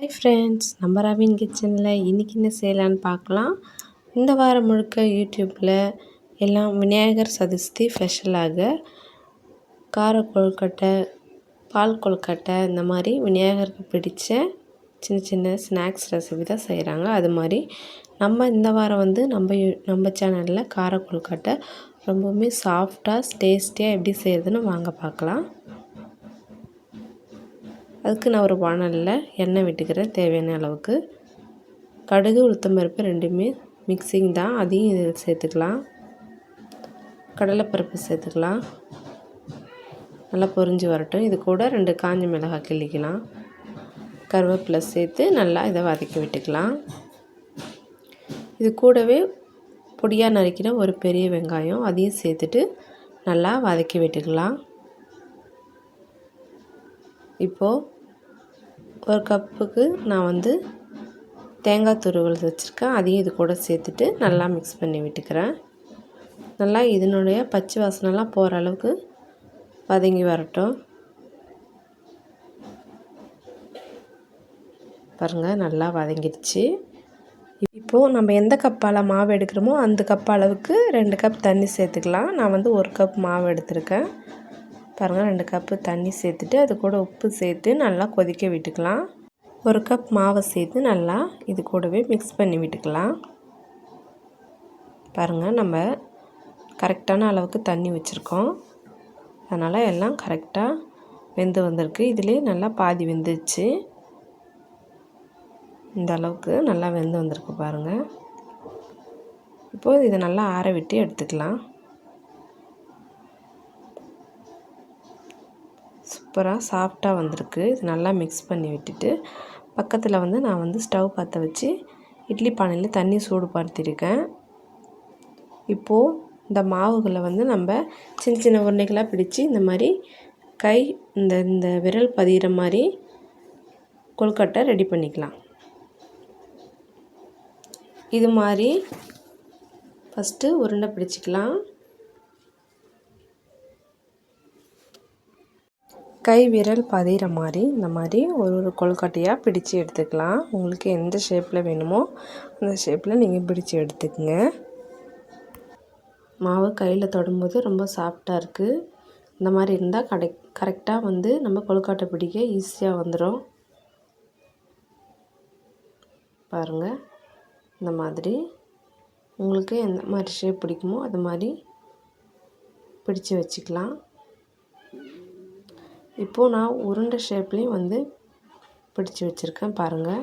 Hi friends, நம்ம ravine கிச்சனில் இன்றைக்கி என்ன செய்யலான்னு பார்க்கலாம். இந்த வாரம் முழுக்க யூடியூப்பில் எல்லாம் விநாயகர் சதுர்த்தி ஸ்பெஷலாக கார கொழுக்கட்டை, பால் கொழுக்கட்டை, இந்த மாதிரி விநாயகருக்கு பிடித்த சின்ன சின்ன ஸ்நாக்ஸ் ரெசிபி தான் செய்கிறாங்க. அது மாதிரி நம்ம இந்த வாரம் நம்ம சேனலில் கார கொழுக்கட்டை ரொம்பவுமே சாஃப்டாக டேஸ்டியாக எப்படி செய்கிறதுன்னு வாங்க பார்க்கலாம். அதுக்கு நான் ஒரு வாணலில் எண்ணெய் விட்டுக்கிறேன். தேவையான அளவுக்கு கடுகு, உளுத்தம்பருப்பு ரெண்டுமே மிக்சிங் தான், அதையும் இதில் சேர்த்துக்கலாம். கடலைப்பருப்பு சேர்த்துக்கலாம். நல்லா பொரிஞ்சு வரட்டும். இது கூட 2 காஞ்ச மிளகாய் கிள்ளிக்கலாம். கருவேப்பிலை சேர்த்து நல்லா இதை வதக்கி விட்டுக்கலாம். இது கூடவே பொடியாக நறுக்கிற ஒரு பெரிய வெங்காயம், அதையும் சேர்த்துட்டு நல்லா வதக்கி விட்டுக்கலாம். இப்போது ஒரு கப்புக்கு நான் தேங்காய் துருவல் வச்சுருக்கேன். அதையும் இது கூட சேர்த்துட்டு நல்லா மிக்ஸ் பண்ணி விட்டுக்கிறேன். நல்லா இதனுடைய பச்சை வாசனைலாம் போகிற அளவுக்கு வதங்கி வரட்டும். பாருங்கள், நல்லா வதங்கிடுச்சு. இப்போது நம்ம எந்த கப்பால் மாவு எடுக்கிறோமோ அந்த கப் அளவுக்கு 2 கப் தண்ணி சேர்த்துக்கலாம். நான் 1 கப் மாவு எடுத்திருக்கேன். பாருங்கள், 2 கப்பு தண்ணி சேர்த்துட்டு அது கூட உப்பு சேர்த்து நல்லா கொதிக்க விட்டுக்கலாம். 1 கப் மாவை சேர்த்து நல்லா இது கூடவே மிக்ஸ் பண்ணி விட்டுக்கலாம். பாருங்கள், நம்ம கரெக்டான அளவுக்கு தண்ணி வச்சுருக்கோம். அதனால் எல்லாம் கரெக்டாக வெந்து வந்திருக்கு. இதிலே நல்லா பாதி வெந்துருச்சு. இந்த அளவுக்கு நல்லா வெந்து வந்திருக்கு பாருங்கள். இப்போது இதை நல்லா ஆற விட்டு எடுத்துக்கலாம். சூப்பராக சாஃப்டாக வந்திருக்கு. இது நல்லா மிக்ஸ் பண்ணி விட்டுட்டு பக்கத்தில் நான் ஸ்டவ் பற்ற வச்சு இட்லி பானையில் தண்ணி சூடுபடுத்தியிருக்கேன். இப்போது இந்த மாவுகளை நம்ம சின்ன சின்ன உருண்டைகளாக பிடிச்சி இந்த மாதிரி கை இந்த விரல் பதிகிற மாதிரி கொழுக்கட்டை ரெடி பண்ணிக்கலாம். இது மாதிரி ஃபஸ்ட்டு உருண்டை பிடிச்சிக்கலாம். கை விரல் பதிகிற மாதிரி இந்த மாதிரி ஒரு கொழுக்கட்டையாக பிடிச்சி எடுத்துக்கலாம். உங்களுக்கு எந்த ஷேப்பில் வேணுமோ அந்த ஷேப்பில் நீங்கள் பிடிச்சி எடுத்துக்கங்க. மாவு கையில் தொடும்போது ரொம்ப சாஃப்டாக இருக்குது. இந்த மாதிரி இருந்தால் கரெக்டாக நம்ம கொழுக்கட்டை பிடிக்க ஈஸியாக வந்துடும். பாருங்கள், இந்த மாதிரி உங்களுக்கு எந்த மாதிரி ஷேப் பிடிக்குமோ அது மாதிரி பிடிச்சி வச்சுக்கலாம். இப்போது நான் உருண்டை ஷேப்லேயும் பிடிச்சி வச்சுருக்கேன். பாருங்கள்,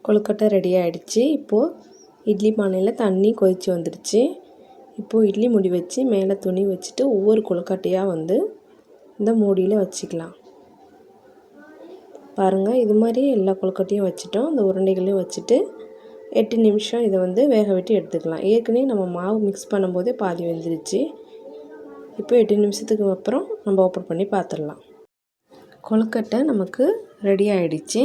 கொழுக்கட்டை ரெடி ஆகிடுச்சு. இப்போது இட்லி பானையில் தண்ணி கொதித்து வந்துடுச்சு. இப்போது இட்லி மூடி வச்சு மேலே துணி வச்சுட்டு ஒவ்வொரு கொழுக்கட்டையாக இந்த மூடியில் வச்சுக்கலாம். பாருங்கள், இது மாதிரி எல்லா கொழுக்கட்டையும் வச்சுட்டோம். இந்த உருண்டைகளையும் வச்சுட்டு 8 நிமிஷம் இதை வேக விட்டு எடுத்துக்கலாம். ஏற்கனவே நம்ம மாவு மிக்ஸ் பண்ணும்போதே பாதி வெந்துருச்சு. இப்போ 8 நிமிஷத்துக்கு அப்புறம் நம்ம ஓப்பன் பண்ணி பார்த்துடலாம். கொழுக்கட்டை நமக்கு ரெடி ஆகிடுச்சு.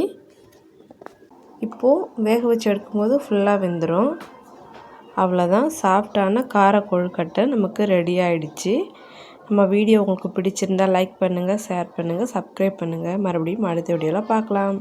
இப்போது வேக வச்சு எடுக்கும்போது ஃபுல்லாக வெந்துடும். அவ்வளோதான், சாஃப்டான கார கொழுக்கட்டை நமக்கு ரெடி ஆகிடுச்சு. நம்ம வீடியோ உங்களுக்கு பிடிச்சிருந்தால் லைக் பண்ணுங்கள், ஷேர் பண்ணுங்கள், சப்ஸ்கிரைப் பண்ணுங்கள். மறுபடியும் அடுத்த வீடியோவில் பார்க்கலாம்.